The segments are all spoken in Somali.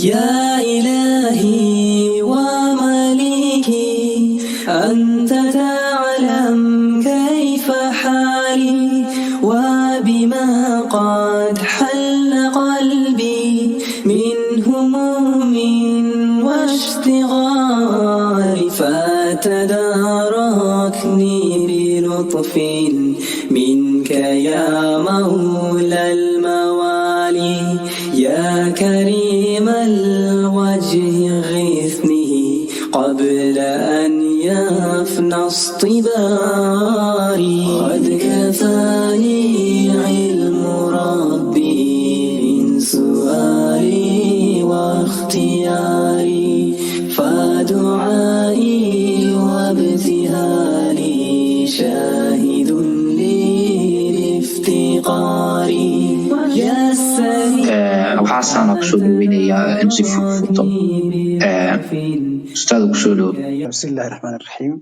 يا إلهي ومليكي أنت تعلم كيف حالي وبما قد حل قلبي من هموم واشتغال فتداركني بلطف منك يا مولى الموالي يا كريم الوجه غثني قبل أن يفنى اصطباري قد كفاني علم ربي من سؤالي واختياري فدعائي وابتهالي شاهد لافتقاري يا سيدي waxaasaan kusoo dhaweynayaa in si furfurto ustaad kusoo dhow. بسم الله الرحمن الرحيم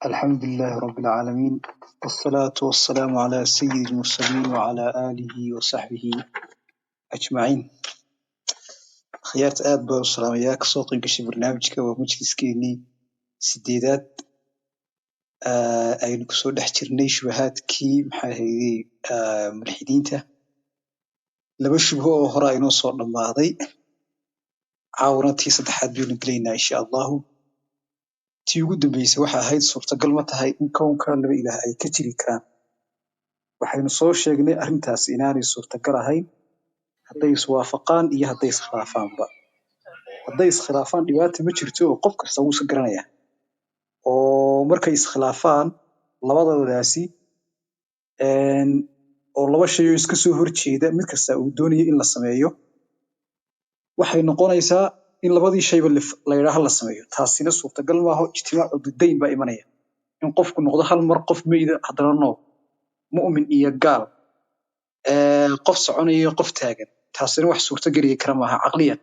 الحمد لله رب العالمين والصلاة والسلام على سيد المرسلين وعلى آله وصحبه أجمعين خيارت آد بار السلام ياك صوتي قشي برنامجك ومجلس كيني سديدات أين كسور دحجرني شبهات كي محاهيدي ملحدينته لما شبهه هراء نوصر لماضي caawantii saddexaad baynu gelaynaa insha allahu tii ugu dambeysay waxa ahayd suurtagal ma tahay in kownka laba ilaah ay ka jiri karaan waxaynu soo sheegnay arrintaas inaanay suurtagal ahayn hadday iswaafaqaan iyo hadday iskhilaafaanba hadday iskhilaafaan dhibaato ma jirto oo qof kasta wuu iska garanayaa oo markay iskhilaafaan labadoodaasi oo laba shay oo iska soo horjeeda mid kasta uu doonayo in la sameeyo waxay noqonaysaa in labadii shayba la yiraahdo la sameeyo taasina suurtagal ma aha ijtimaacu didayn baa imanaya in qofku noqdo hal mar qof meeyda hadana nool mu'min iyo gaal qof soconayo qof taagan taasina wax suurtagal kara ma aha aqliyan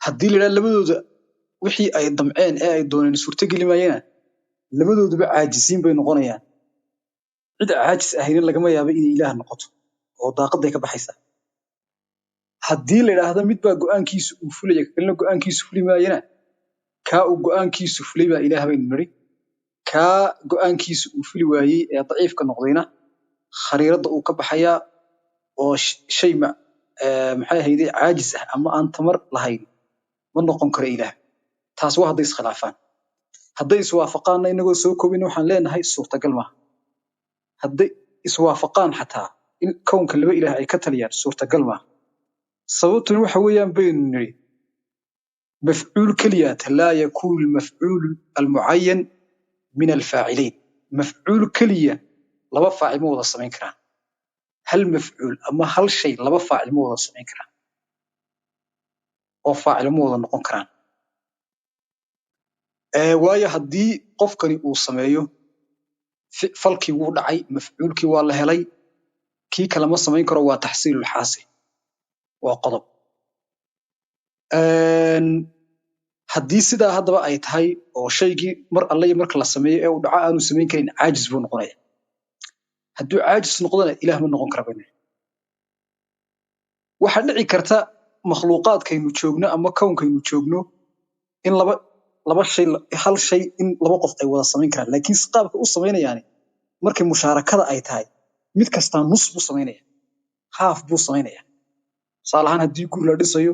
haddii la yiraahdo labadooda wixii ay damceen ee ay dooneen suurtagal maayana labadooduba caajisiin bay noqonayaan cid caajis ahayna lagama yaabo in ilaah noqoto oo daaqaday ka baxaysa haddii la yiraahdo mid baa go'aankiisu uu fulaya kalena go'aankiisu fuli maayana ka uu go'aankiisu fulay baa ilaah bay niri ka go'aankiisu uu fuli waayay ee daciifka noqdayna khariirada uu ka baxaya oo shay maxay ahaydee caajis ah ama aan tamar lahayn ma noqon karo ilaah taas waa hadday iskhilaafaan hadday iswaafaqaanna inagoo soo koobin waxaan leenahay suurtagal ma hadday iswaafaqaan xataa in kownka laba ilaah ay ka taliyaan suurtagal ma sababtuna waxa weeyaan baynu niri mafcuul kaliya la yakun al-maf'ul al-mu'ayyan min al-fa'ilayn mafcuul kaliya laba faa'il ma wada sameyn karaan hal mafcuul ama hal shay laba faa'il ma wada sameyn karaan oo faa'il ma wada noqon karaan waayo haddii qofkani uu sameeyo falkii wuu dhacay mafcuulkii waa la helay kii kale ma sameyn karo waa taxsiilul xaasil waa qodob haddii sidaa haddaba ay tahay oo shaygii mar alle marka la sameeyo ee uu dhaco aanu sameyn karin caajis buu noqonaya hadduu caajis noqdona ilaah ma noqon kara bane waxaa dhici karta makhluuqaadkaynu joogno ama kownkaynu joogno in laba shay hal shay in laba qof ay wada sameyn karaan laakiin qaabka u sameynayaani markay mushaarakada ay tahay mid kastaa nus buu sameynaya haaf buu sameynaya saalahan haddii guri la dhisayo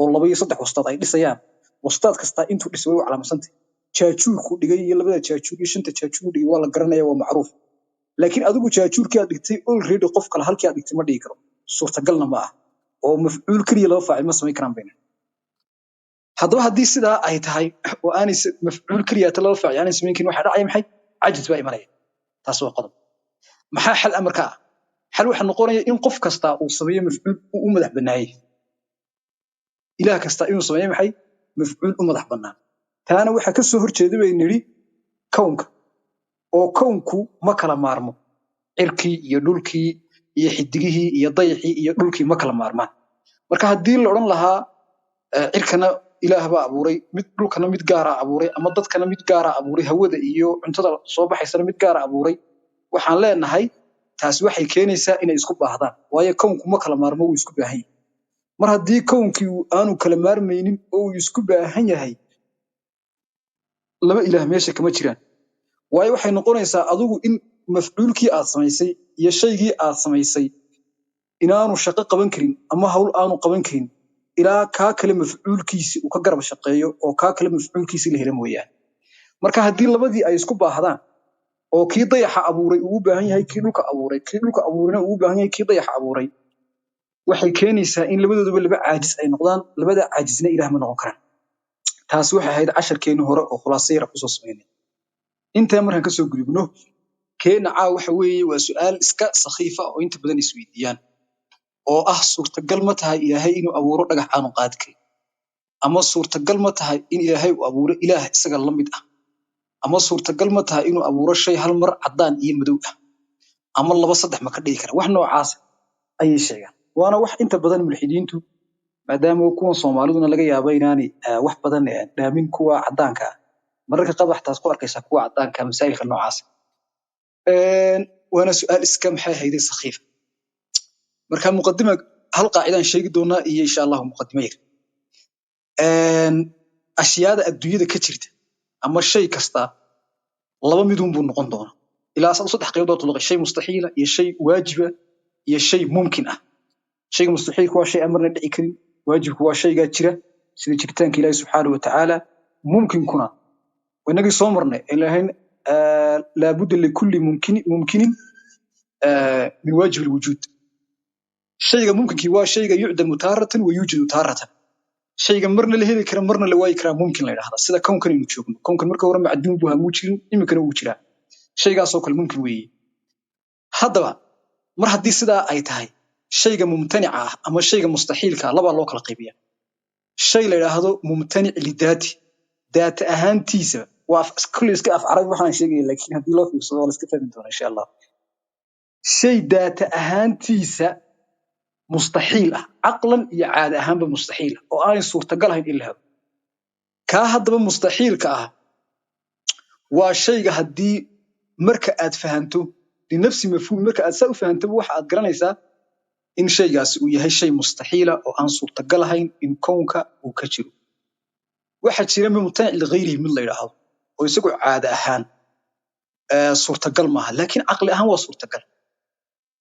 oo 2 iyo 3 wastaad ay dhisayaan wastaad kasta intuu dhisay way calaamadsantahay jaajuurku dhigay iyo labada jaajuur iyo shanta jaajuur dhigay waa la garanaya waa macruuf laakiin adigu jaajuurkii aad dhigtay already qof kale halkii aad dhigtay ma dhigi karo suurtagalna ma ah oo mafcuul kaliya laba faa'il ma sameyn karaan bayna haddaba haddii sidaa ay tahay oo aanay mafcuul kaliya laba faa'il aanay sameyn karin waxa dhacay maxay cajis baa imanaya taas waa qodob maxaa xal amarka xal waxa noqonaya in qof kasta uu sameeyo mafcuul u madax banaayay ilaah kasta inuu sameeyo maxay mafcuul u madax banaan taana waxa ka soo horjeeday bay niri kownka oo kownku ma kala maarmo cirkii iyo dhulkii iyo xidigihii iyo dayixii iyo dhulkii ma kala maarmaan marka haddii la oran lahaa cirkana ilaah baa abuuray mid dhulkana mid gaar ah abuuray ama dadkana mid gaar ah abuuray hawada iyo cuntada soo baxaysana mid gaar ah abuuray waxaan leenahay taas waxay keenaysaa inay isku baahdaan waayo kownku ma kala maarmo uu isku baahan yahay mar haddii kownkii aanu kala maarmaynin oo uu isku baahan yahay laba ilaah meesha kama jiraan waayo waxay noqonaysaa adigu in mafcuulkii aad samaysay iyo shaygii aad samaysay inaanu shaqo qaban karin ama hawl aanu qaban karin ilaa kaa kale mafcuulkiisi uu ka garab shaqeeyo oo kaa kale mafcuulkiisi la hela mooyaane marka haddii labadii ay isku baahdaan oo kii dayaxa abuuray uu u baahan yahay kii dhulka abuuray kii dhulka abuurayna uu u baahan yahay kii dayaxa abuuray waxay keenaysaa in labadooduba laba caajis ay noqdaan labada caajisna ilaah ma noqon karaan taasi waxay ahayd casharkeennii hore oo khulaasa yara kusoo samaynay intaa markaan kasoo gudubno keena waxa weeye waa su'aal iska sakhiifa oo inta badan isweydiiyaan oo ah suurtagal ma tahay ilaahay inuu abuuro dhagax aanu qaadi karin ama suurtagal ma tahay in ilaahay uu abuuro ilaah isaga la mid ah ama suurtagal ma tahay inuu abuuro shay hal mar caddaan iyo madow ah ama laba saddex ma ka dhigi kara wax noocaas ayay sheegaan waana wax inta badan mulxidiintu maadaama kuwan soomaaliduna laga yaabo inaanay wax badan dhaamin kuwa caddaanka ah mararka qaar waxtaas ku arkaysaa kuwa caddaanka masaa'ilka noocaas waana su'aal iska maxay hayday sakhiif marka muqaddima hal qaacidaan sheegi doonaa iyo insha Allah muqaddimo yar ashyaada adduunyada ka jirta ama shay kasta laba midun buu noqon doonaa ilaa saddex qaybood oo shay mustaxiila iyo shay waajiba iyo shay mumkin ah shayga mustaxiilku waa shay amarna dhici karin waajibku waa shayga jira sida jiritaanka Ilaahay subxaanahu wa ta'ala mumkinkuna wanagi soo marnay ilaahay la budda likulli mumkinin min waajib alwujud shayga mumkinkii waa shayga yucdamu taaratan wa yuujadu taaratan shayga marna la heli kara marna la waayi karaa mumkin la yidhaahdaa sida kownkan aynu joogno kownkan marka hore macduum buu hamuu jirin iminkana wuu jiraa shaygaasoo kale mumkin weeye haddaba mar haddii sidaa ay tahay shayga mumtanica ah ama shayga mustaxiilka labaa loo kala qaybiya shay la yidhaahdo mumtanic lidaati daata ahaantiisa waa kulli iska af carabi waxaan sheegaya laakiin haddii loo fiirsado waa la iska fahmi doonaa insha Allah shay daata ahaantiisa mustaxiil ah aqlan iyo caadi ahaanba mustaxiil oo aanay suurtagal ahayn in la helo kaa haddaba mustaxiilka ah waa shayga haddii marka aad fahanto linafsi mafhuum marka aad saa u fahanto waxa aad garanaysaa in shaygaasi uu yahay shay mustaxiila oo aan suurtagal ahayn in kownka uu ka jiro waxa jira mumtanic ligayrihi mid la yidhaahdo oo isagu caadi ahaan suurtagal maaha laakiin caqli ahaan waa suurtagal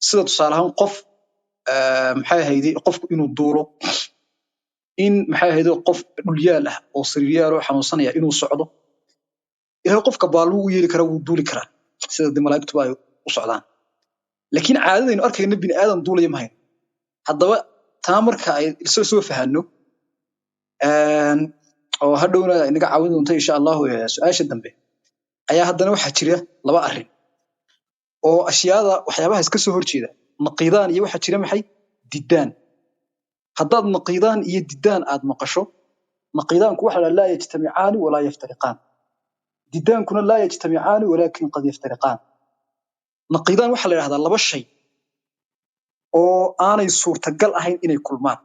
sida tusaale ahaan qof maxay ahayd qofku inuu duulo in maxay ahayd qof dhulyaal ah oo sariiryaal oo xanuunsanaya inuu socdo ilaahay qofka baa lagu yeeli karaa wuu duuli karaa sida malaa'igtu ay u socdaan laakiin caadadaynu arkayna bini aadan duulaya ma hayn haddaba taa marka ay soo fahanno oo hadhowna inaga caawin doonta insha Allah su'aasha dambe ayaa haddana waxa jira laba arrin oo ashyaada waxyaabaha iska soo horjeeda naqiidaan iyo waxa jira maxay didaan haddaad naqiidaan iyo didaan aad maqasho naqiidaanku waxa la yajtamicaani walaa yaftariqaan didaankuna laa yajtamicaani walaakin qad yaftariqaan naqiidaan waxa la yidhahdaa laba shay oo aanay suurtagal ahayn inay kulmaan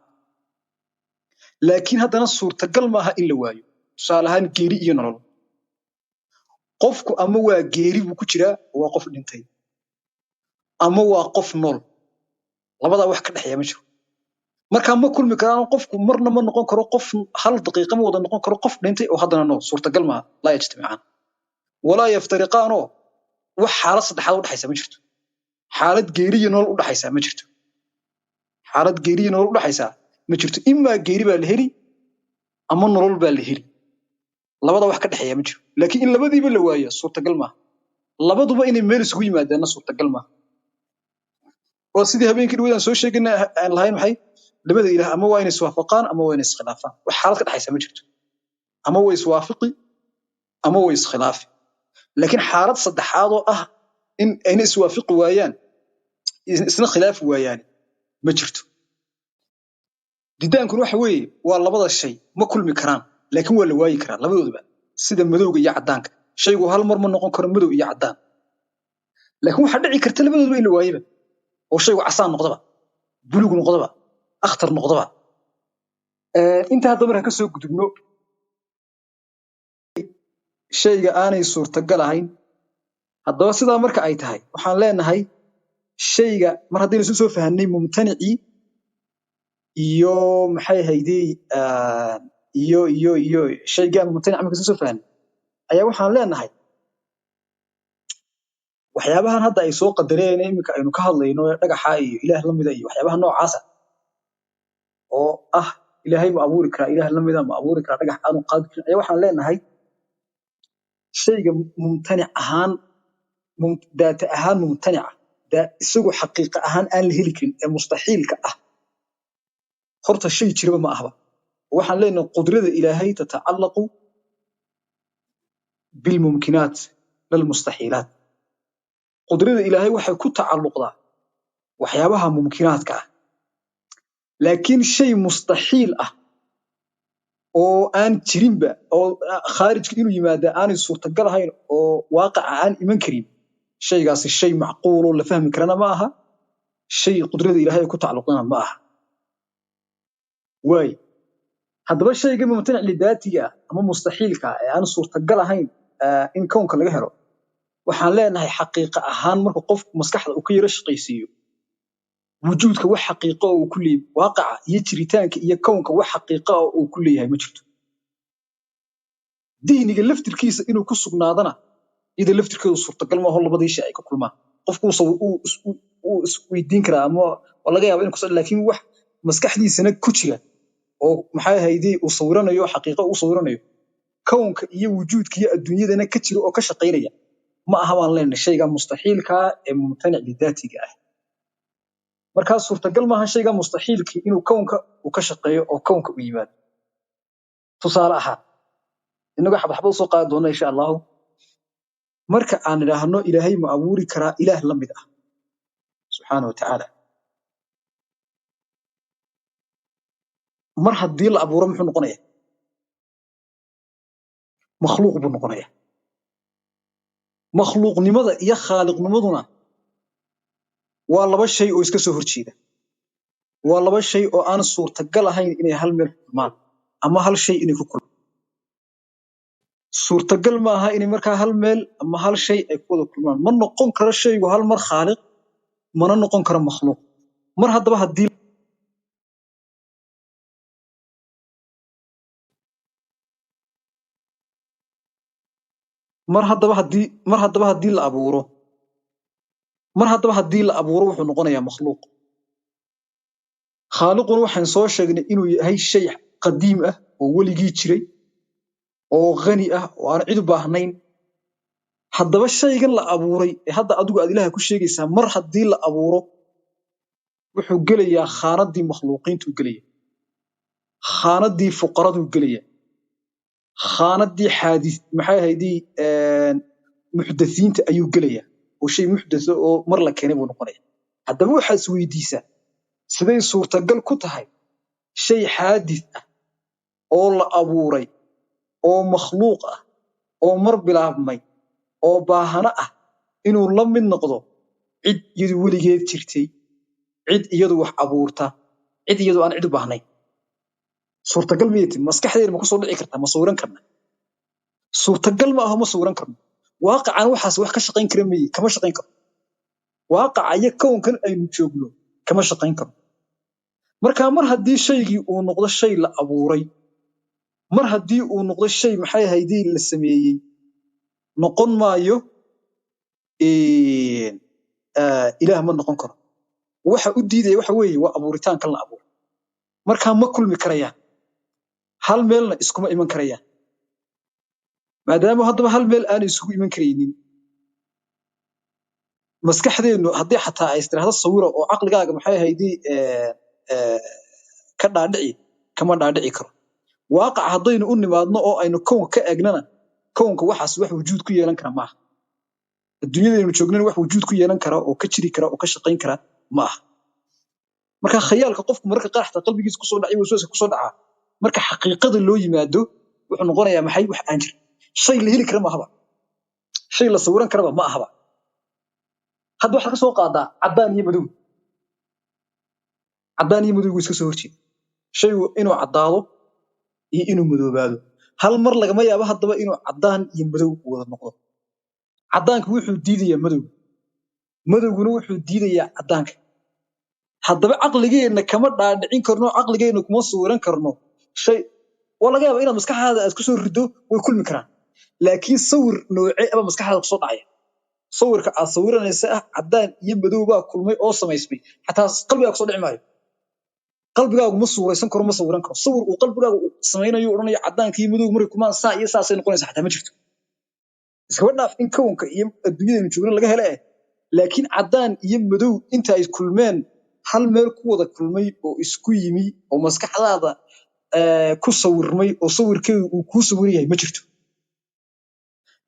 laakiin haddana suurtagal maaha in la waayo tusaale ahaan geeri iyo nolol qofku ama waa geeri buu ku jiraa waa qof dhintay ama waa qof nool labadaa wax ka dhexeeya ma jiro markaa ma kulmi karaan qofku marna ma noqon karo qof hal daqiiqa ma wada noqon karo qof dhintay oo haddana nool suurtagal maaha laa yajtamicaan walaa yaftariqaanoo wax xaalad saddexaad u dhexaysa ma jirto xaalad geeri iyo nolol u dhexaysa ma jirto xaalad geeri iyo nolol u dhexaysa ma jirto imaa geeri baa la heli ama nolol baa la heli labada wax ka dhexeeya ma jiro laakiin in labadiiba la waayo suurtagal maaha labaduba inay meel isugu yimaadaanna suurtagal maaha oo sidii habeenkii dhaweydaan soo sheegnay aan lahayn maxay labada ilaah ama waa inay iswaafaqaan ama waa inay iskhilaafaan wax xaalad ka dhexaysa ma jirto ama way iswaafaqi ama way iskhilaafi laakiin xaalad saddexaad oo ah in ayna iswaafaqi waayaan isna khilaafi waayaan ma jirto didaankuna waxa weeye waa labada shay ma kulmi karaan laakiin waa la waayi karaa labadooduba sida madowga iyo caddaanka shaygu hal mar ma noqon karo madow iyo caddaan laakiin waxaa dhici karta labadooduba in la waayaba oo shaygu casaan noqdaba buluug noqdaba akhtar noqdaba inta hadda markaan ka soo gudubno shayga aanay suurtagal ahayn haddaba sidaa marka ay tahay waxaan leenahay shayga mar haddaynu isu soo fahanay mumtanicii iyo maxay haydii iyo shaygan mumtanic marka soo fahmin ayaa waxaan leenahay waxyaabahan hadda ay soo qadareen iminka aynu ka hadlayno ee dhagaxa iyo ilaah la mida iyo waxyaabaha noocaas ah oo ah ilaahay ma abuuri karaa ilaah la mida ma abuuri karaa dhagax aanu qaadi karin ayaa waxaan leenahay shayga mumtanic ahaan daata ahaan mumtanica isagu xaqiiqa ahaan aan la heli karin ee mustaxiilka ah horta shay jiraba ma ahba waxaan leenahay qudrada ilaahay tatacallaqu bilmumkinaat lalmustaxiilaat qudrada ilaahay waxay ku tacalluqdaa waxyaabaha mumkinaadka ah laakiin shay mustaxiil ah oo aan jirinba oo khaarijka inuu yimaada aanay suurtagal ahayn oo waaqaca aan iman karin shaygaasi shay macquul oo la fahmi karana ma aha shay qudrada ilaahay ku tacalluqdana ma aha waay haddaba shayga mumtanic lidaatiga ama mustaxiilka ee aan suurtagal ahayn in kownka laga helo waxaan leenahay xaqiiqa ahaan marka qofku maskaxda uu ka yara shaqaysiiyo wujuudka wax xaqiiqo oo uu ku leeyahay waaqaca iyo jiritaanka iyo kownka wax xaqiiqo oo uu ku leeyahay ma jirto dihniga laftirkiisa inuu ku sugnaadana iyada laftirkeedu suurtagal ma aho labadii shay ay ka kulmaan qofku uu isweydiin karaa ama laga yaaba inuu laakiin wax maskaxdiisana ku jira oo maxay ahaydii uu sawiranayo xaqiiqo uu sawiranayo kownka iyo wujuudka iyo adduunyadana ka jira oo ka shaqaynaya ma aha baan leenahay shayga mustaxiilka ee mumtanic lidaatiga ah markaa suurtagal maaha shayga mustaxiilkii inuu kownka uu ka shaqeeyo oo kownka u yimaado tusaale ahaan inagoo xabxabad soo qaadi doona insha allahu marka aan idhaahno ilaahay ma abuuri karaa ilaah la mid ah subxaana wa tacaala mar haddii la abuuro muxuu noqonaya makhluuq buu noqonaya makhluuqnimada iyo khaaliqnimaduna waa laba shay oo iska soo horjeeda waa laba shay oo aan suurtagal ahayn inay hal meel kulmaan ama hal shay inay ku kulmaan suurtagal ma aha inay markaa hal meel ama hal shay ay ku wada kulmaan ma noqon karo shaygu hal mar khaaliq mana noqon karo makhluuq mar haddaba haddii la abuuro wuxuu noqonayaa makhluuq khaaliquna waxaan soo sheegnay inuu yahay shay qadiim ah oo weligii jiray oo qani ah oo aan cid u baahnayn haddaba shaygan la abuuray ee hadda adigu aad ilaaha ku sheegaysaa mar haddii la abuuro wuxuu gelayaa khaanadii makhluuqiintuu gelaya khaanadii fuqaraduu gelaya khaanadii maxay ahaydii muxdathiinta ayuu gelaya oo shay muxdatho oo mar la keenay buu noqonaya haddaba waxaad isweydiisaa siday suurtagal ku tahay shay xaadith ah oo la abuuray oo makhluuq ah oo mar bilaabmay oo baahano ah inuu la mid noqdo cid iyadu weligeed jirtay cid iyadu wax abuurta cid iyadu aan cid u baahnayn suurtagal miyati maskaxdeena ma ku soo dhici kartaa ma sawiran karna suurtagal ma aho ma sawiran karno waaqacan waxaas wax ka shaqayn kara miyi kama shaqayn karo waaqaca iyo kownkan aynu joogno kama shaqayn karo marka mar haddii shaygii uu noqdo shay la abuuray mar haddii uu noqdo shay maxay ahaydii la sameeyey noqon maayo ilaah ma noqon karo waxa u diidaya waxa weeye waa abuuritaankan la abuuray markaa ma kulmi karayaan hal meelna iskuma iman karayaan maadaama haddaba hal meel aan isugu iman karaynin maskaxdeennu haddii xataa ay istiraahdo sawiro oo caqligaaga maxay ahaydii ka dhaadhici kama dhaadhici karo waaqac haddaynu u nimaadno oo aynu kownka ka eegnana kownka waxaas wax wujuud ku yeelan kara maaha adduunyadaynu joognana wax wujuud ku yeelan kara oo ka jiri kara oo ka shaqayn kara ma aha marka khayaalka qofku marka qaar xataa qalbigiisa kusoo dhacay waswaasa kusoo dhacaa marka xaqiiqada loo yimaado wuxuu noqonayaa maxay wax aan jirin shay la heli kara ma ahaba shay la sawiran karaba ma ahaba hadda waxaad ka soo qaadaa caddaan iyo madow iska soo horjeeda shaygu inuu caddaado iyo inuu madoobaado hal mar lagama yaabo haddaba inuu caddaan iyo madow wada noqdo caddaanka wuxuu diidayaa madowga madowguna wuxuu diidayaa caddaanka haddaba caqligeena kama dhaadhicin karno caqligeena kuma sawiran karno shay waa laga yaabaa inaad maskaxdaada aad kusoo rido way kulmi karaan laakiin sawir noocee ama maskaxdaada kusoo dhacaya sawirka aad sawiranaysa ah caddaan iyo madow baa kulmay oo samaysmay xataa qalbigaaga kusoo dhici maayo qalbigaagu ma suuraysan karo ma sawiran karo sawir uu qalbigaagu samaynayo odhanayo caddaanka iyo madow markay kulmaan saa iyo saasay noqonaysa xataa ma jirto iskaba dhaaf in kownka iyo adduunyadaynu joogno laga hele laakiin caddaan iyo madow inta ay kulmeen hal meel ku wada kulmay oo isku yimi oo maskaxdaada ku sawirmay oo sawirkeedu uu kuu sawiran yahay ma jirto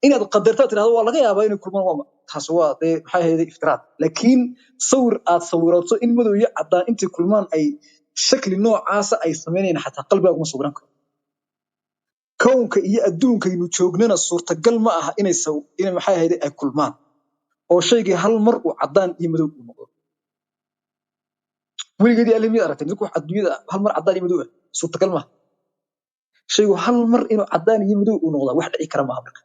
inaad qadartaa tirahdo waa laga yaabaa inay kulmaan waa taas waa dee maxay ahayd iftiraad laakiin sawir aad sawirato in madow iyo caddaan intay kulmaan ay shakli noocaasa ay samaynayaan xataa qalbigaagu ma sawiran karo kownka iyo adduunkaynu joognana suurtagal ma aha inay maxay ahayd ay kulmaan oo shaygii hal mar uu caddaan iyo madow uu noqdo weligeedii alle miyaad aragtay midku adduunyada hal mar caddaan iyo madow ah suurtagal maaha shaygu hal mar inuu caddaan iyo madow uu noqdaa wax dhici kara maaha marka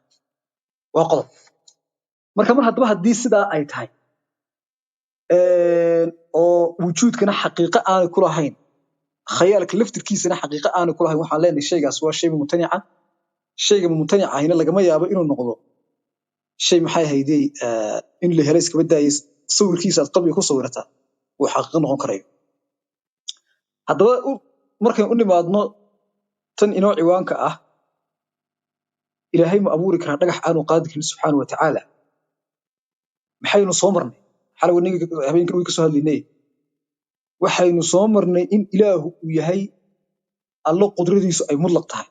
waa qodob marka mar haddaba haddii sidaa ay tahay oo wujuudkana xaqiiqo aanay ku lahayn khayaalka laftirkiisana xaqiiqo aanay ku lahayn waxaan leenahay shaygaas waa shay mumtanica shayga mumtanica ahina lagama yaabo inuu noqdo shay maxay ahaydee in la helo iskaba daayay sawirkiisa aad qalbiga ku sawirataa uu xaqiiqo noqon karayo haddaba markaynu u nimaadno tan inoo ciwaanka ah ilaahay ma abuuri karaa dhagax aanu qaadi karin subxaana wa tacaala maxaynu soo marnay xalay habeenkan way ka soo hadlaynay waxaynu soo marnay in ilaahu uu yahay allo qudradiisu ay mudlaq tahay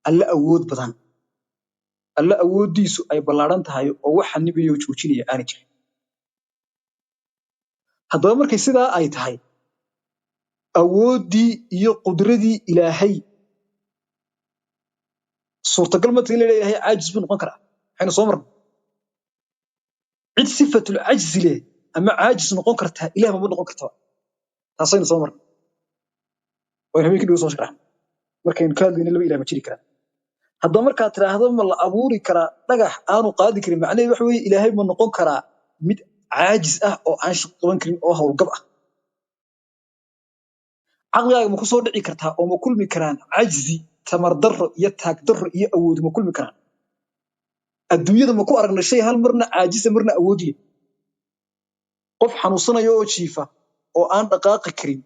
alla awood badan alla awooddiisu ay ballaaran tahay oo waxa nibiyo joojinaya aanay jirin haddaba markay sidaa ay tahay awooddii iyo qudradii ilaahay suurtagal ma tahay in la leeyahay caajis buu noqon karaa maxaynu soo marnay cid sifatul cajzi leh ama caajis noqon kartaa ilaah ma noqon kartaa taasaynu soo marnay waynu habeenkii dhigo soo sharaxnay markaynu ka hadlayna laba ilaah ma jiri karaan haddaba markaad tiraahdo ma la abuuri karaa dhagax aanu qaadi karin macnaheedu waxa weeye ilaahay ma noqon karaa mid caajis ah oo aan shaqo qaban karin oo howlgab ah caqligaaga ma ku soo dhici kartaa oo ma kulmi karaan cajzi tamar darro iyo taag darro iyo awood ma kulmi karaan adduunyada ma ku aragna shay hal marna caajisa marna awoodiya qof xanuunsanaya oo jiifa oo aan dhaqaaqi karin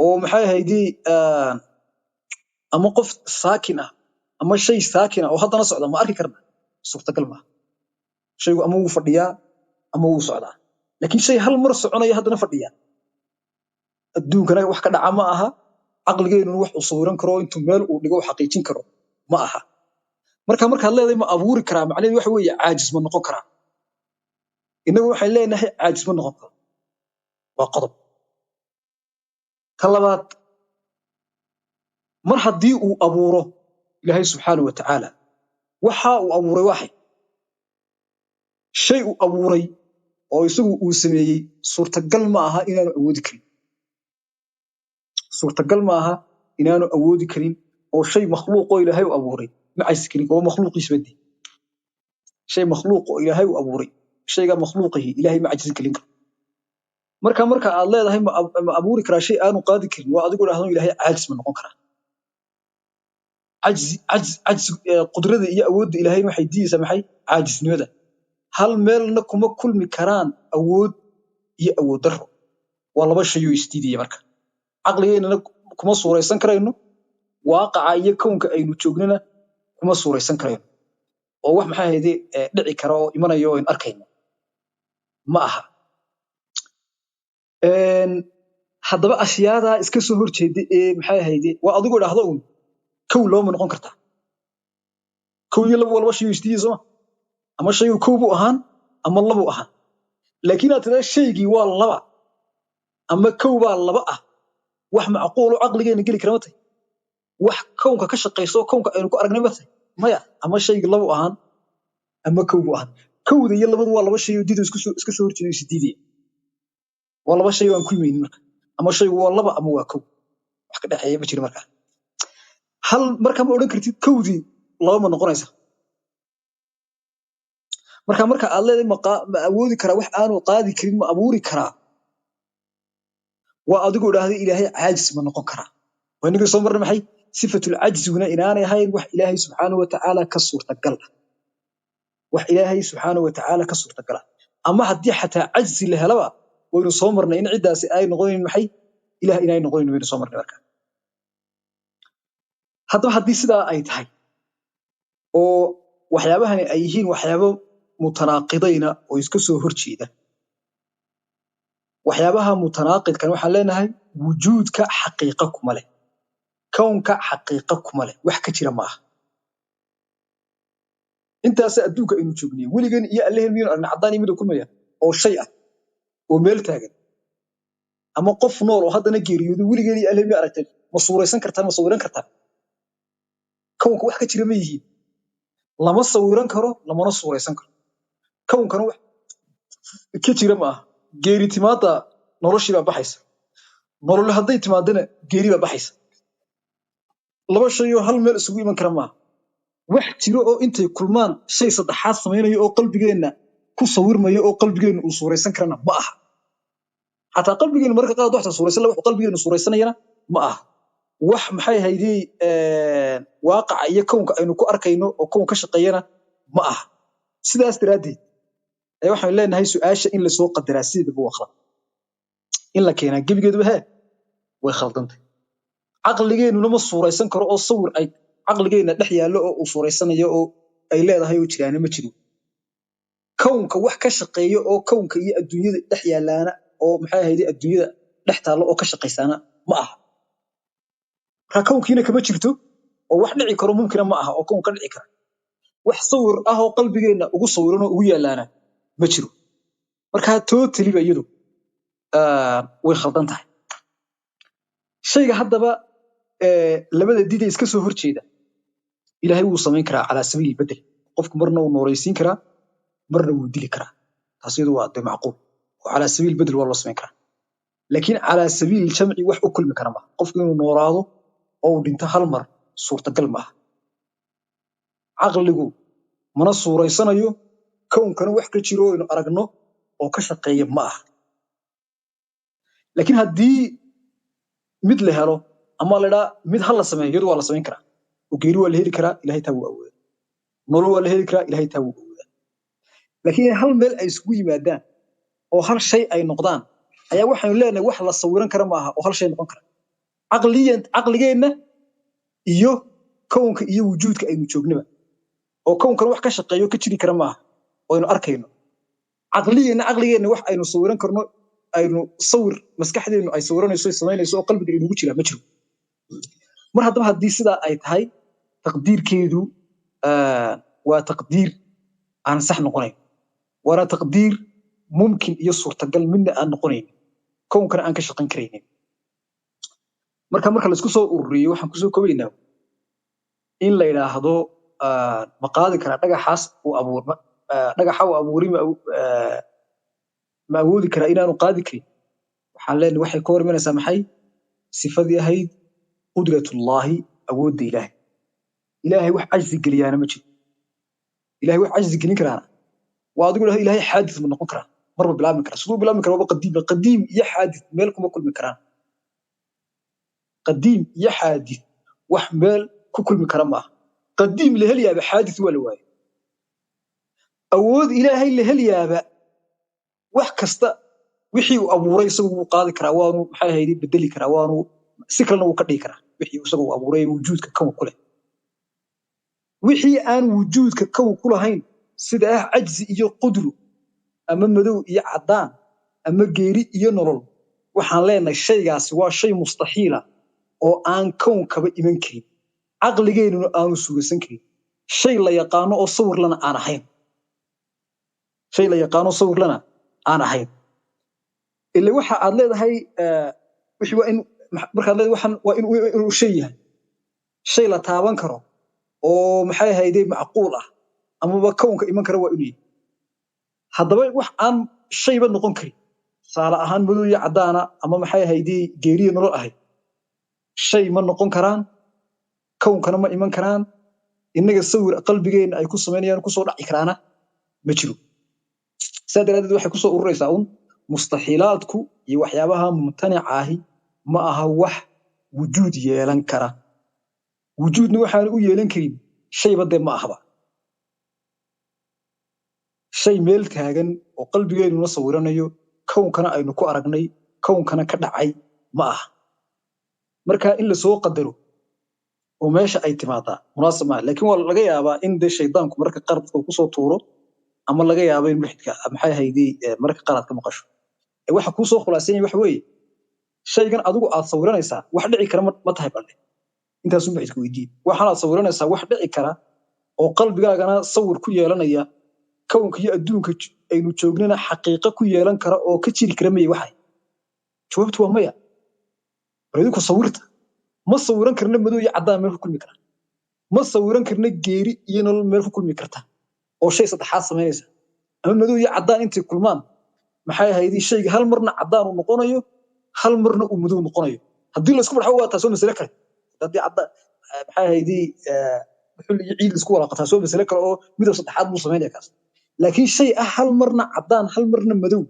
oo maxay ahaydee ama qof saakin ah ama shay saakin ah oo haddana socda ma arki karna suurtagal maaha shaygu ama wuu fadhiyaa ama wuu socdaa laakiin shay hal mar soconaya haddana fadhiya adduunkana wax ka dhaca ma aha caqligeennuna wax uu sawiran karo intuu meel uu dhigo xaqiijin karo ma aha markaad leedahay ma abuuri karaa macnaheedu waxa weeye caajis ma noqon karaa innagu waxaan leenahay caajis ma noqon karo waa qodob ka labaad mar haddii uu abuuro ilaahay subxaana wa tacaala waxa uu abuuray waxay shay uu abuuray oo isagu uu sameeyey suurtagal ma aha inaanu awoodi karin suurtagal ma aha inaanu awoodi karin oo shay makhluuq oo ilaahay u abuuray ma cajsi karin oo makhluuqiisa badii shay makhluuq oo ilaahay u abuuray shayga makhluuqihi ilaahay ma cajsi karin marka aad leedahay ma abuuri karaa shay aanu qaadi karin waa adigu idhaahdo ilaahay caajis ma noqon karaa cajzi qudrada iyo awoodda ilaahay waxay diidaysaa maxay caajisnimada hal meelna kuma kulmi karaan awood iyo awood darro waa laba shay oo isdiidaya marka caqligeennana kuma suuraysan karayno waaqaca iyo kownka aynu joognana kuma suuraysan karayno oo wax maxay ahaydee dhici kara oo imanaya oo aynu arkayno ma aha haddaba ashyaadaa iska soo horjeeda ee maxay ahaydee waa adigu idhaahdo uun kow laba ma noqon kartaa kow iyo laba waa laba shay oo isdiidaya sooma ama shaygu kow buu ahaan ama labuu ahaan laakiin aad tiraa shaygii waa laba ama kow baa laba ah wax macquul oo caqligeena geli kara ma tahay wax kownka ka shaqayso kownka aynu ku aragnay ma tahay maya ama shaygi labu ahaan ama kow buu ahaan kowda iyo labadu waa laba shay oo diido iska soo horjeeda isdiidaya waa laba shay oo aan ku imaynin marka ama shaygu waa laba ama waa kow wax ka dhexeeya ma jiro markaa hal marka ma odhan kartid kowdii laba ma noqonaysa marka aad leedahay ma awoodi karaa wax aanu qaadi karin ma abuuri karaa وأدقوا هذا إلهي عاجز من نقول كرا وإنك صمر محي صفة العجز هنا إناني هاي وح إلهي سبحانه وتعالى كسر تقلع وح إلهي سبحانه وتعالى كسر تقلع أما حد حتى عجز لها لوا وإنه صمرنا إن عدة أي نقولين محي إله إناي نقولين وإنه صمرنا بركة حتى حد سدا أي تحي وحيابها أيهين وحيابه متناقضين ويسكسوا هرشيده waxyaabaha mutanaaqidkan waxa leenahay wujuudka xaqiiqo kuma leh koonka xaqiiqo kuma leh wax ka jira ma aha intaas adduunka inuu joogniyo wiligan iyo allaheena miyuu arna cadaan imid ku maya oo shay ah oo meel taagan ama qof nool oo haddana geeriyooday wiligan iyo allaheena aragtay ma suuraysan kartaa ma sawiran kartaa koonka wax ka jira ma yihiin lama sawiran karo lamana suuraysan karo koonkana wax ka jira ma aha geeri timaada noloshii baa baxaysa nolol haday timaadana geeri baa baxaysa laba shay oo hal meel isugu iman kara ma wax jiro oo intay kulmaan shay saddexaad sameeyo oo qalbigeena ku sawirmayo oo qalbigeena uu suuraysan karana ma aha hatta qalbigeena marka qaad wax suuraysan wax qalbigeena suuraysanayna ma aha wax maxay haydii waaqac iyo koonka aynu ku arkayno oo koon ka shaqeeyana ma aha sidaas daraadii ay waxaan leenahay su'aasha in la soo qadaraa sidii buu akhriyay in la keenaa gabigeedu way khaldantay aqligeenu lama suuraysan karo oo sawir ay aqligeena dhex yaalo oo uu suuraysanayo oo ay leedahay oo jiraan ma jiro koonka wax ka shaqeeyo oo koonka iyo adduunyada dhex yaalaana oo maxay ahayd adduunyada dhex taalo oo ka shaqeysana ma aha ka koonkiina kama jirto oo wax dhici karo mumkin ma aha oo koonka dhici kara wax sawir ah oo qalbigeena ugu sawiran oo ugu yaalaana ma jiro marka totally ba iyadu way khaldan tahay shayga haddaba labada diida iska soo horjeeda ilaahay wuu sameyn karaa ala sabiil bedel qofku marna uu nooreysiin karaa marna wuu dili karaa taasiyadu waa macquul oo ala sabiil bedel waa loo sameyn karaa laakiin ala sabiil jamci wax u kulmi kara ma qofku inuu nooraado oo dhinto hal mar suurtagal ma aha aqligu mana suuraysanayo koonkana wax ka jiro inuu aragno oo ka shaqeeyo ma aha laakiin haddii mid la helo ama la dhaa mid hal la sameeyo yadu waa la sameyn karaa oo geeri waa la heli karaa ilaahay taa wuu awoodaa nolol waa la heli karaa ilaahay taa wuu awoodaa laakiin hal meel ay isugu yimaadaan oo hal shay ay noqdaan ayaa waxaanu leenahay wax la sawiran kara ma aha oo hal shay noqon kara aqligeenna iyo koonka iyo wujuudka aynu joognaba oo koonkan wax ka shaqeeyo ka jiri kara ma aha oo aynu arkayno aqligeenna wax aynu sawiran karno aynu sawir maskaxdeenu ay sawiranayso ay sameynayso oo qalbiga inuu jira ma jiro mar haddaba haddii sidaa ay tahay taqdiirkeedu waa taqdiir aan sax noqonayn waana taqdiir mumkin iyo suurtagal midna aan noqonayn koonkana aan ka shaqayn karaynin marka la isku soo ururiyo waxaan kusoo koobaynaa in la yidhaahdo ma qaadi karaa dhagaxaas uu abuurma dhagaxa uu abuuri ma awoodi karaa inaanu qaadi karin waxaan leenahay waxay ka hormanaysaa maxay sifadii ahayd qudratullaahi awoodda ilaahay wax cajzi geliyaana ma jiro ilaahay wax cajzi gelin karaana waa adigu ilaahay xaadis ma noqon karaa marba bilaabmi karaa siduu bilaabmi karaa waa qadiim iyo xaadis meel kuma kulmi karaan qadiim iyo xaadis wax meel ku kulmi kara ma aha qadiim la heliyaaba xaadis waa la waaye awood ilaahay la heliyaaba wax kasta wixii uu abuuray isagu wuu qaadi karaa waanu maxay ahayd bedeli karaa waanu si kalena uu ka dhigi karaa wixii isagu uu abuuray wujuudka kown ku leh wixii aan wujuudka kown ku lahayn sida cajzi iyo qudru ama madow iyo cadaan ama geeri iyo nolol waxaan leenahay shaygaasi waa shay mustaxiila oo aan kown kaba iman karin aqligeennuna aanu suugaysan karin shay la yaqaano oo sawir lana aan ahayn shay la yaqaano sawir lana aan ahayn ilaa waxa aad leedahay wixii waa in markaad leedahay waxan waa inuu shay yahay shay la taaban karo oo maxay ahaydee macquul ah amaba kownka iman kara waa inuu yahay haddaba wax aan shayba noqon karin saala ahaan madow iyo cadaana ama maxay ahaydee geeriyo nolol ahayd shay ma noqon karaan kownkana ma iman karaan innaga sawir qalbigeena ay ku sameynayaan kusoo dhaci karaana ma jiro saa daraadeed waxay kusoo ururaysaa un mustaxiilaadku iyo waxyaabaha mumtanic ahi ma aha wax wujuud yeelan kara wujuudna waxaan u yeelan karin shayba dee ma ahaba shay meel taagan oo qalbigeennuna sawiranayo kownkana aynu ku aragnay kownkana ka dhacay ma aha marka in la soo qadaro oo meesha ay timaadaa munaasab maaha laakiin waa laga yaabaa in dee shaydaanku marka qaar dadka uu kusoo tuuro ama laga yaabo in mulxidka maxay ahaydee marka qaar aad ka maqasho waxa kuu soo khulaasanaya waxa weeye shaygan adigu aad sawiranaysaa wax dhici kara ma tahay balle intaasuu mulxidka weydiin waxaan aad sawiranaysaa wax dhici kara oo qalbigaagana sawir ku yeelanaya kownka iyo adduunka aynu joognana xaqiiqo ku yeelan kara oo ka jiri kara maya waxay jawaabtu waa maya baridinku sawirta ma sawiran karna madow iyo caddaan meel ku kulmi kara ma sawiran karna geeri iyo nolol meel ku kulmi karta oo shay saddexaad samaynaysa ama madow iyo caddaan intay kulmaan maxay ahayd shayga hal marna caddaan uu noqonayo hal marna uu madow noqonayo haddii la isku barxo waa taasoo masale kale haddii caddaan maxay ahayd xul iyo ciid isku walaaqo taasoo masale kale oo midab saddexaad buu samaynaya kaas laakiin shay ah hal marna caddaan hal marna madow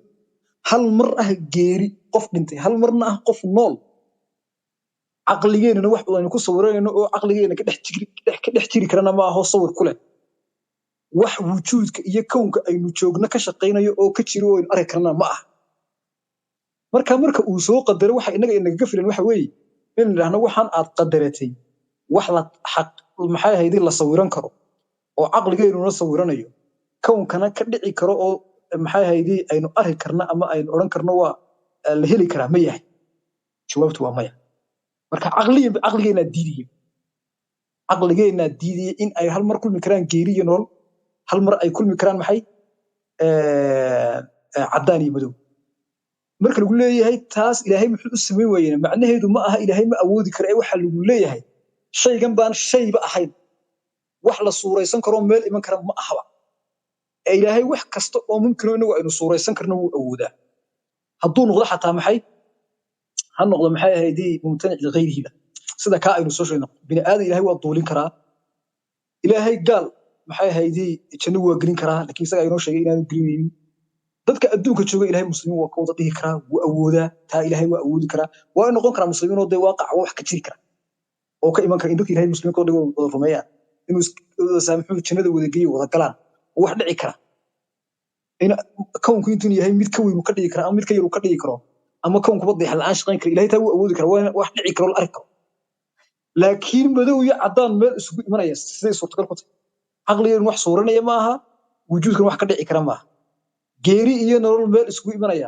hal mar ah geeri qof dhintay hal marna ah qof nool caqligeennana wax aynu ku sawirayno oo caqligeenna ka dhex jiri karana ma aho sawir ku leh wax wujuudka iyo kownka aynu joogno ka shaqaynayo oo ka jiro oo aynu arki karana ma aha marka uu soo qadaro waxa inaga inaga filan waxa weeye in idhaahno waxaan aad qadaratay wax la xaq maxay ahayd la sawiran karo oo caqligeennuna sawiranayo kownkana ka dhici karo oo maxay ahayd aynu arki karna ama aynu oran karno waa la heli karaa ma yahay jawaabtu waa maya marka caqligeena diidiyay in ay hal mar kulmi karaan geeri iyo nolol hal mar ay kulmi karaan maxay caddaan iyo madow marka lagu leeyahay taas ilaahay muxuu u samayn waayeen macnaheedu ma aha ilaahay ma awoodi kara ee waxa lagu leeyahay shaygan baan shayba ahayn wax la suuraysan karo meel iman kara ma ahaba ee ilaahay wax kasta oo mumkino inagu aynu suuraysan karno wuu awoodaa hadduu noqdo xataa maxay ha noqdo maxay ahaydii mumtanic ligayrihiba sida kaa aynu soo sheegno bini aadan ilaahay waa duulin karaa ilaahay gaal maxay ahaydii janno waa gelin karaa laakiin isaga inoo sheegay inaanu gelinaynin dadka adduunka jooga ilaahay muslimiin waa ka wada dhihi karaa wuu awoodaa taa ilaahay waa awoodi karaa waa in noqon karaa muslimiinoo dee waaqaca wax ka jiri kara oo ka iman kara in dadka ilaahay muslimiinka dhigo wada rumeeyaan inuu saamixuu jannada wada geeyo wada galaan oo wax dhici kara in kownku intuu yahay mid ka weyn uu ka dhigi kara ama mid ka yar uu ka dhigi karo ama kownkuba deex la'aan shaqayn kara ilaahay taa wuu awoodi kara waa wax dhici karo la arki karo laakiin madow iyo caddaan meel isugu imanaya siday suurtagal ku tahay caqligeenu wax suuranaya ma aha wujuudkan wax ka dhici kara ma aha geeri iyo nolol meel isugu imanaya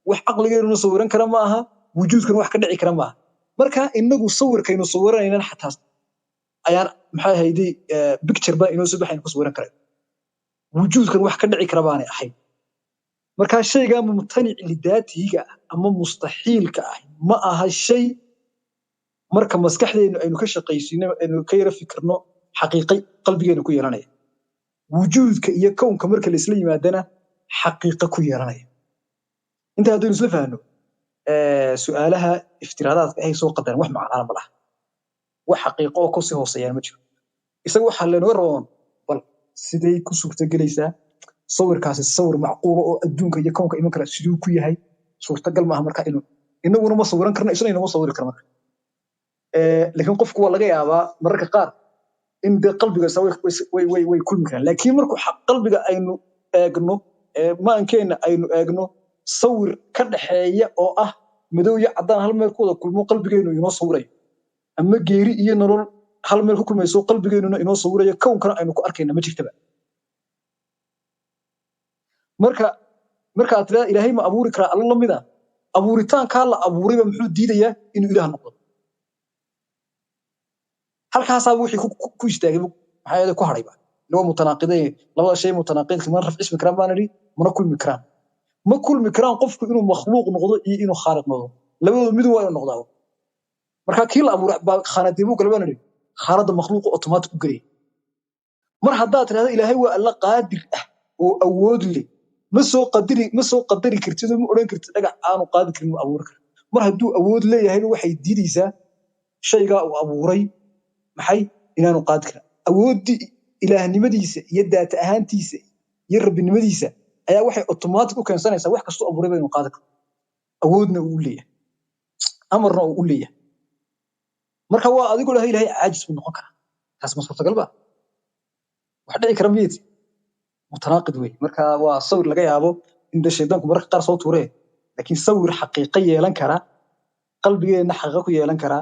wax caqligeenuna sawiran kara ma aha wujuudkan wax ka dhici kara ma aha marka inagu sawirkaynu sawiranaynan xataa ayaan maxay ahaydee picture baa inoo soo baxaynu ku sawiran karay wujuudkan wax ka dhici kara baanay ahayn marka shayga mumtanic lidaatiga ama mustaxiilka ah ma aha shay marka maskaxdeenu aynu ka shaqaysiino aynu ka yara fikirno xaqiiqay qalbigeenu ku yeelanaya wujuudka iyo kownka marka la isla yimaadana xaqiiqo ku yeelanaya inta haddaynu isla fahanno su'aalaha iftiraadaadka ay soo qadareen wax macnaa ma laha wax xaqiiqo oo kasii hooseeyaan ma jiro isaga waxaa leenuga raboon bal siday ku suurtagelaysaa sawirkaasi sawir macquula oo adduunka iyo kownka iman kara siduu ku yahay suurtagal maaha marka inaguna ma sawiran karna isna inama sawiri kara marka laakiin qofku waa laga yaabaa mararka qaar in dee qalbiga way kulmi karaan laakiin markuu qalbiga aynu eegno maankeenna aynu eegno sawir ka dhaxeeya oo ah madow iyo caddaan hal meel ku wada kulmo qalbigeenu inoo sawirayo ama geeri iyo nolol hal meel ku kulmayso qalbigeenuna inoo sawirayo kownkana aynu ku arkayna ma jirtaba marka aad tiraa ilaahay ma abuuri karaa alla lamida abuuritaankaa la abuurayba muxuu diidayaa inuu ilaah noqdo halkaasaa wixii ku istaagay maxaa yeelay ku hadhayba laba mutanaaqidayn labada shay mutanaaqidka mana raf ismi karaan baan idhi mana kulmi karaan ma kulmi karaan qofku inuu makhluuq noqdo iyo inuu khaaliq noqdo labadooda mid waa inuu noqdaa marka kii la abuuray baa khaanadii buu galbaan idhi khaanada makhluuqa automatic u gelaya mar haddaad tirahdo ilaahay waa alla qaadir ah oo awood leh ma soo qadari kartid oo ma odhan kartid dhagax aanu qaadi karin ma abuuri kara mar hadduu awood leeyahayna waxay diidaysaa shaygaa uu abuuray maxay inaanu qaadi karin awooddii ilaahnimadiisa iyo daata ahaantiisa iyo rabbinimadiisa ayaa waxay automatic u keensanaysaa wax kastoo abuuray inuu qaadi karo awoodna uu leeyahay amarna uu leeyahay marka waa adigu ilaahay caajis buu noqon karaa taas ma suurtagal ba wax dhici kara miyati mutanaaqid wey marka waa sawir laga yaabo in shaydaanku marka qaar soo tuuree laakiin sawir xaqiiqo yeelan kara qalbigeena xaqiiqo ku yeelan kara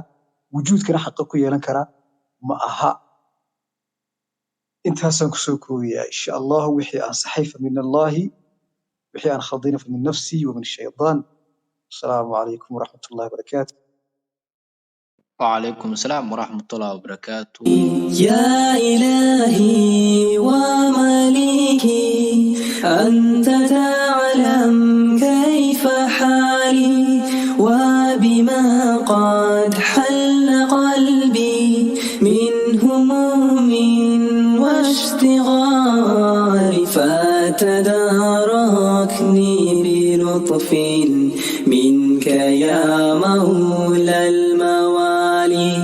wujuudkana xaqiiqo ku yeelan kara ma aha intaasaan ku soo koobiyaa insha Allah wixii aan saxiifa min Allah wixii aan khaldina min nafsi wa min shaydaan السلام عليكم ورحمة الله وبركاته. وعليكم السلام ورحمة الله وبركاته. يا إلهي ومليكي أنت تعلم كيف حالي وبما قد حل قلبي من هموم واشتغال فتداركني بلطف منك يا مولى الموالي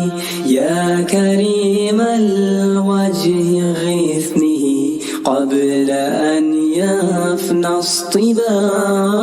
يا كريم الوجه غثني قبل أن يفنى اصطباري.